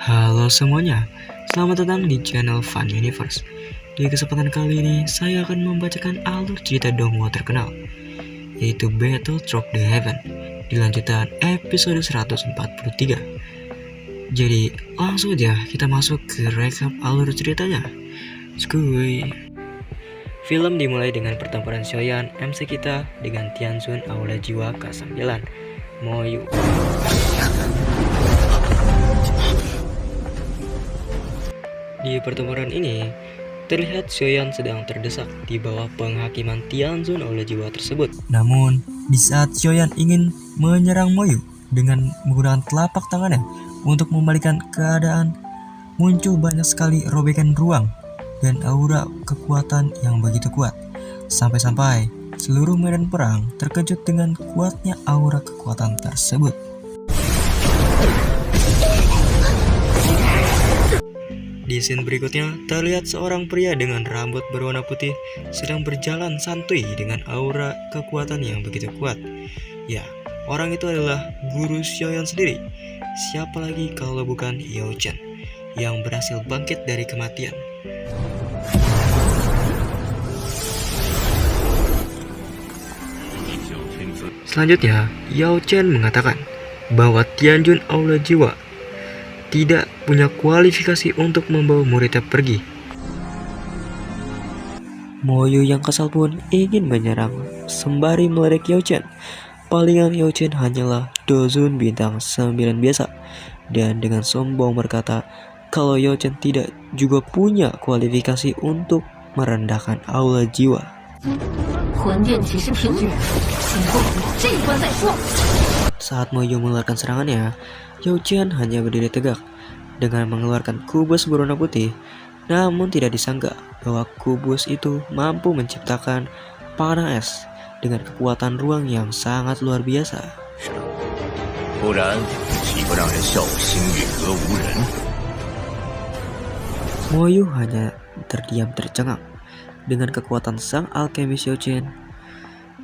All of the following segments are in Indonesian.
Halo semuanya, selamat datang di channel Fun Universe. Di kesempatan kali ini, saya akan membacakan alur cerita Donghua terkenal, yaitu Battle Through the Heaven, di lanjutan episode 143. Jadi, langsung aja kita masuk ke recap alur ceritanya. Skuy. Film dimulai dengan pertempuran Shoyan MC kita dengan Tianzun Aula Jiwa K9, Moyu. Di pertempuran ini, terlihat Shoyan sedang terdesak di bawah penghakiman Tianzun oleh jiwa tersebut. Namun, di saat Shoyan ingin menyerang Moyu dengan menggunakan telapak tangannya untuk membalikan keadaan, muncul banyak sekali robekan ruang dan aura kekuatan yang begitu kuat. Sampai-sampai seluruh medan perang terkejut dengan kuatnya aura kekuatan tersebut. Di scene berikutnya, terlihat seorang pria dengan rambut berwarna putih sedang berjalan santuy dengan aura kekuatan yang begitu kuat. Ya, orang itu adalah guru Shoyan sendiri. Siapa lagi kalau bukan Yao Chen yang berhasil bangkit dari kematian. Selanjutnya, Yao Chen mengatakan bahwa Tianjun Aula Jiwa tidak punya kualifikasi untuk membawa muridnya pergi. Moyu yang kesal pun ingin menyerang sembari meledak Yao Chen. Palingan Yao Chen hanyalah Dozun bintang 9 biasa, dan dengan sombong berkata kalau Yao Chen tidak juga punya kualifikasi untuk merendahkan Aula Jiwa. Saat Moyu mengeluarkan serangannya, Yao Chen hanya berdiri tegak dengan mengeluarkan kubus berwarna putih. Namun tidak disangka bahwa kubus itu mampu menciptakan panah es dengan kekuatan ruang yang sangat luar biasa. Moyu hanya terdiam tercengang dengan kekuatan sang alkemis Yao Chen.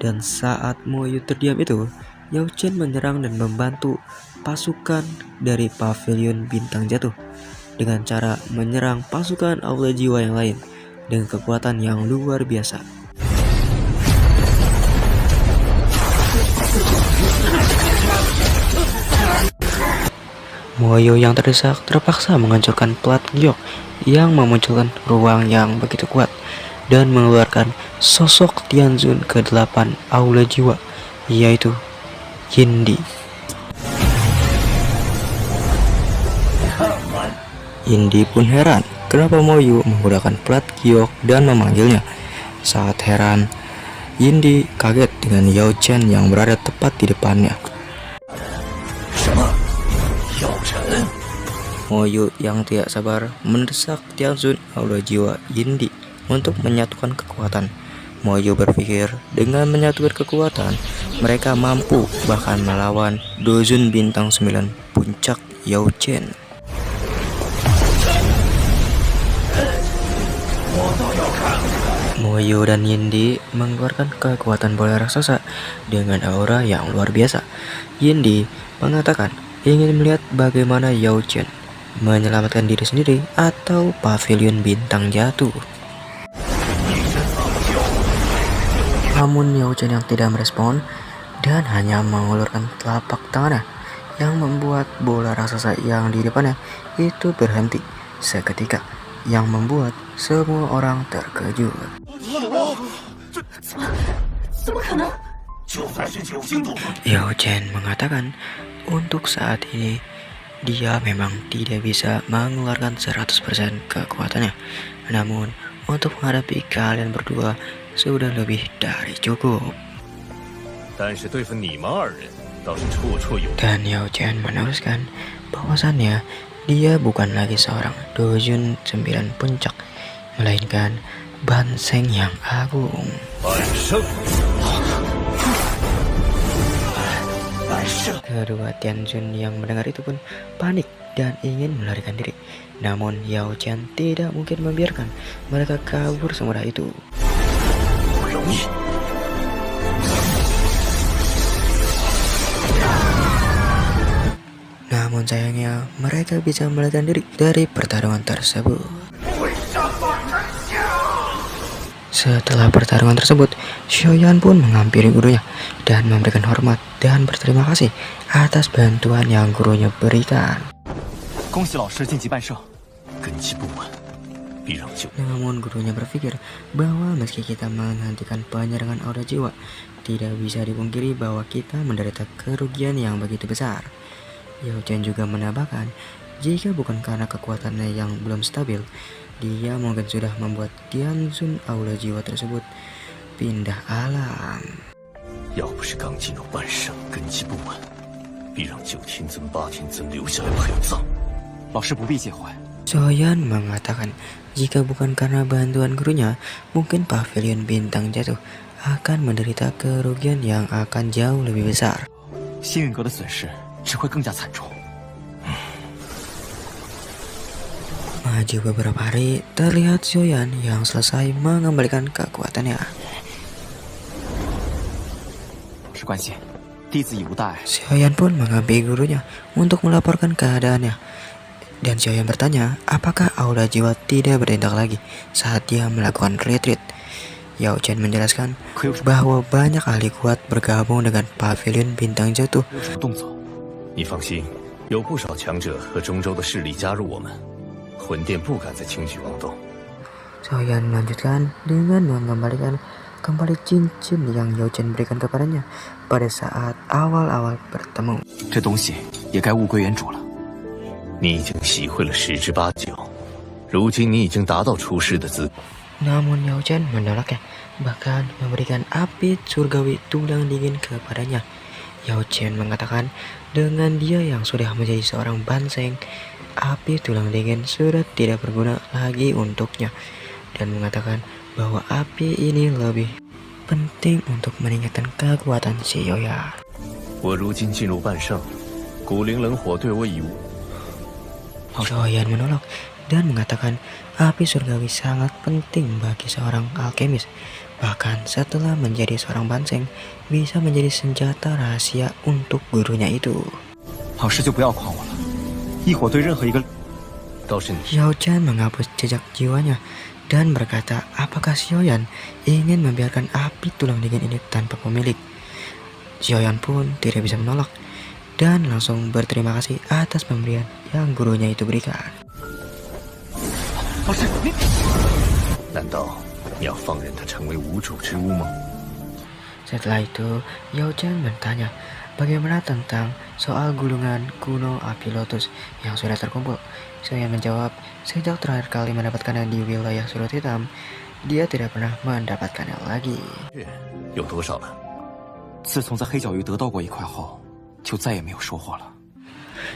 Dan saat Moyu terdiam itu, Yao Chen menyerang dan membantu pasukan dari pavilion bintang jatuh dengan cara menyerang pasukan Aula Jiwa yang lain dengan kekuatan yang luar biasa. Moyu yang terdesak terpaksa menghancurkan plat giok yang memunculkan ruang yang begitu kuat dan mengeluarkan sosok Tianzun ke-8 Aula Jiwa, yaitu Yindi. Yindi pun heran kenapa Moyu menggunakan plat giok dan memanggilnya. Saat heran, Yindi kaget dengan Yao Chen yang berada tepat di depannya. Moyu yang tidak sabar mendesak Tianzun Aula Jiwa Yindi untuk menyatukan kekuatan. Moyu berpikir dengan menyatukan kekuatan, mereka mampu bahkan melawan Dozun bintang 9 puncak Yao Chen. Moyu dan Yindi mengeluarkan kekuatan bola raksasa dengan aura yang luar biasa. Yindi mengatakan ingin melihat bagaimana Yao Chen menyelamatkan diri sendiri atau pavilion bintang jatuh. Namun Yao Chen yang tidak merespon dan hanya mengulurkan telapak tangannya yang membuat bola raksasa yang di depannya itu berhenti seketika, yang membuat semua orang terkejut. Yao Chen mengatakan untuk saat ini dia memang tidak bisa mengeluarkan 100% kekuatannya, namun untuk menghadapi kalian berdua sudah lebih dari cukup. Dan Yao Chen meneruskan bahwasannya dia bukan lagi seorang Dozun 9 puncak, melainkan Banseng yang agung. Kedua Tianzun yang mendengar itu pun panik dan ingin melarikan diri. Namun Yao Chen tidak mungkin membiarkan mereka kabur semudah itu. Namun sayangnya mereka bisa melarikan diri dari pertarungan tersebut. Setelah pertarungan tersebut, Xiaoyan pun menghampiri gurunya dan memberikan hormat dan berterima kasih atas bantuan yang gurunya berikan. Namun gurunya berpikir bahwa meski kita menghentikan penyerangan aura jiwa, tidak bisa dipungkiri bahwa kita menderita kerugian yang begitu besar. Yao Chen juga menambahkan, jika bukan karena kekuatannya yang belum stabil, dia mungkin sudah membuat Tianzun aura jiwa tersebut pindah alam. Xiaoyan mengatakan, jika bukan karena bantuan gurunya, mungkin pavilion bintang jatuh akan menderita kerugian yang akan jauh lebih besar. Maju beberapa hari, terlihat Xiaoyan yang selesai mengembalikan kekuatannya. Xiaoyan pun menghampiri gurunya untuk melaporkan keadaannya. Dan Xiaoyan bertanya, apakah aura jiwa tidak bertindak lagi saat dia melakukan retreat. Yao Chen menjelaskan bahwa banyak ahli kuat bergabung dengan pavilion bintang jatuh. Xiaoyan melanjutkan dengan mengembalikan kembali cincin yang Yao Chen berikan kepadanya pada saat awal-awal bertemu. Namun Yao Chen menolaknya, bahkan memberikan api surgawi tulang dingin kepadanya. Yao Chen mengatakan dengan dia yang sudah menjadi seorang banseng, api tulang dingin sudah tidak berguna lagi untuknya, dan mengatakan bahwa api ini lebih penting untuk meningkatkan kekuatan Xiaoyan. Xiaoyan menolak dan mengatakan api surgawi sangat penting bagi seorang alkemis. Bahkan setelah menjadi seorang banseng, bisa menjadi senjata rahasia untuk gurunya itu. Yao Chen menghapus jejak jiwanya dan berkata apakah Xiaoyan ingin membiarkan api tulang dingin ini tanpa pemilik. Xiaoyan pun tidak bisa menolak dan langsung berterima kasih atas pemberian yang gurunya itu berikan. Setelah itu, Yao Chen bertanya bagaimana tentang soal gulungan kuno api lotus yang sudah terkumpul. Saya menjawab, sejak terakhir kali mendapatkannya di wilayah surut hitam, dia tidak pernah mendapatkannya lagi.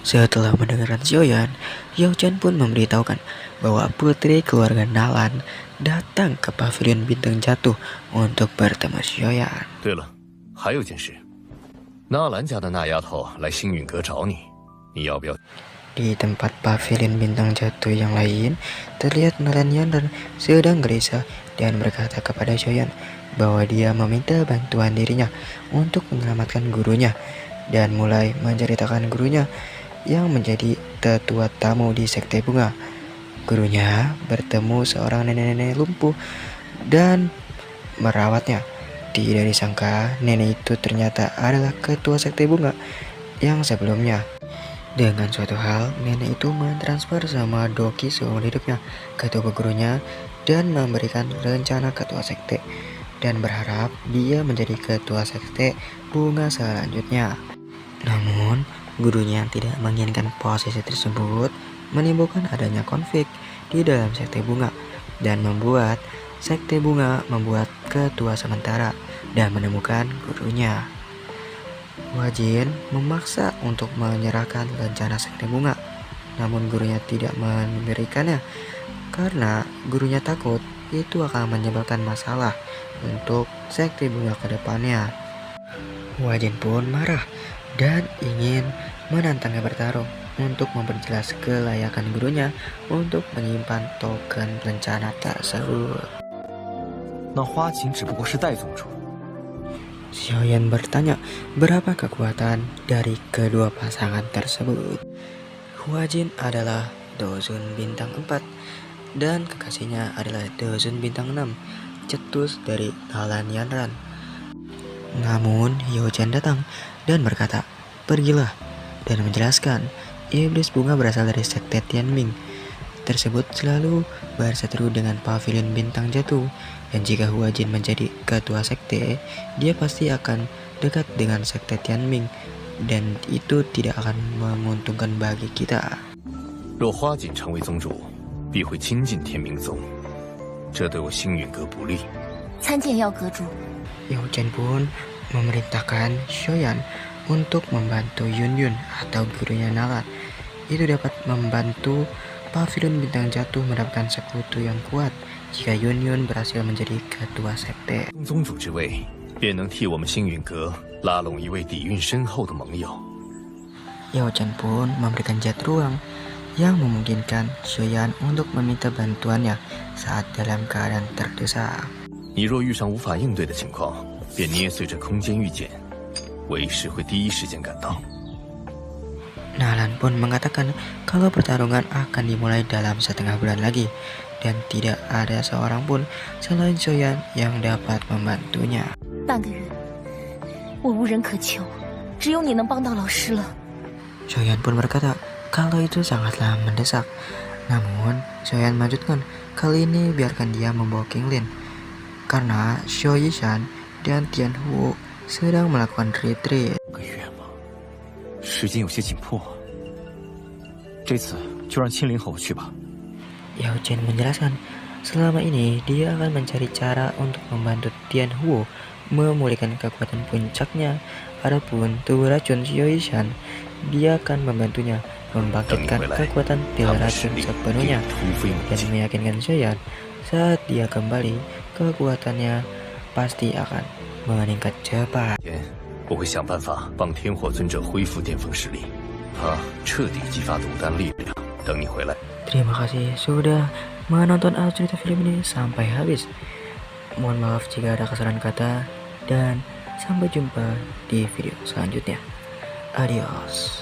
Setelah mendengarkan Xiaoyan, Yao Chen pun memberitahukan bahwa putri keluarga Nalan datang ke pavilion bintang jatuh untuk bertemu Xiaoyan. Di tempat pavilion bintang jatuh yang lain, terlihat Nalan Yanran sedang gelisah dan berkata kepada Xiaoyan bahwa dia meminta bantuan dirinya untuk menyelamatkan gurunya, dan mulai menceritakan gurunya yang menjadi tetua tamu di sekte bunga. Gurunya bertemu seorang nenek-nenek lumpuh dan merawatnya. Tidak disangka nenek itu ternyata adalah ketua sekte bunga yang sebelumnya. Dengan suatu hal, nenek itu mentransfer sama Doki seumur hidupnya ke tubuh gurunya dan memberikan rencana ketua sekte, dan berharap dia menjadi ketua sekte bunga selanjutnya. Namun, gurunya yang tidak menginginkan posisi tersebut menimbulkan adanya konflik di dalam sekte bunga dan membuat sekte bunga membuat ketua sementara dan menemukan gurunya. Wajin memaksa untuk menyerahkan rencana sekte bunga, namun gurunya tidak memberikannya karena gurunya takut itu akan menyebabkan masalah untuk sekte bunga ke depannya. Wajin pun marah dan ingin menantangnya bertarung untuk memperjelas kelayakan gurunya untuk menyimpan token rencana tersebut. Xiaoyan bertanya berapa kekuatan dari kedua pasangan tersebut. Huajin adalah Dozun bintang 4 dan kekasihnya adalah Dozun bintang 6, cetus dari Alan Yanran. Namun Hyojen datang dan berkata, "Pergilah," dan menjelaskan iblis bunga berasal dari sekte Tianming tersebut selalu berseteru dengan pavilion bintang jatuh, dan jika Huajin menjadi ketua sekte, dia pasti akan dekat dengan sekte Tianming, dan itu tidak akan menguntungkan bagi kita. 若花锦成为宗主，必会亲近天明宗，这对我星陨阁不利。参见耀阁主。 Hyojen pun memerintahkan Xiaoyan untuk membantu Yunyun atau gurunya Nalat. Itu dapat membantu pavilion bintang jatuh mendapatkan sekutu yang kuat jika Yunyun berhasil menjadi ketua sekte. 宗主之位，便能替我们星陨阁拉拢一位底蕴深厚的盟友。 Hyojen pun memberikan jet ruang yang memungkinkan Xiaoyan untuk meminta bantuannya saat dalam keadaan terdesak. 你若遇上无法应对的情况，便捏碎这空间玉简，为师会第一时间赶到。 Nalan pun mengatakan kalau pertarungan akan dimulai dalam setengah bulan lagi, dan tidak ada seorang pun selain Xiaoyan yang dapat membantunya. 半个月，我无人可求，只有你能帮到老师了。 Xiaoyan pun berkata kalau itu sangatlah mendesak. Namun Xiaoyan melanjutkan, kali ini biarkan dia membawa King Lin, karena Xiao Yishan dan Tian Hu sedang melakukan retreat. 个月吗？时间有些紧迫，这次就让青灵和我去吧。 Yao Chen menjelaskan, selama ini dia akan mencari cara untuk membantu Tian Hu memulihkan kekuatan puncaknya. Adapun tubuh racun Xiao Yishan, dia akan membantunya membangkitkan kekuatan pil racun sepenuhnya dan meyakinkan Xiaoyan saat dia kembali, kekuatannya pasti akan meningkat cepat. 我会想办法帮天火尊者恢复巅峰实力，他彻底激发斗丹力量。等你回来。 Terima kasih sudah menonton alur cerita film ini sampai habis. Mohon maaf jika ada kesalahan kata, dan sampai jumpa di video selanjutnya. Adios.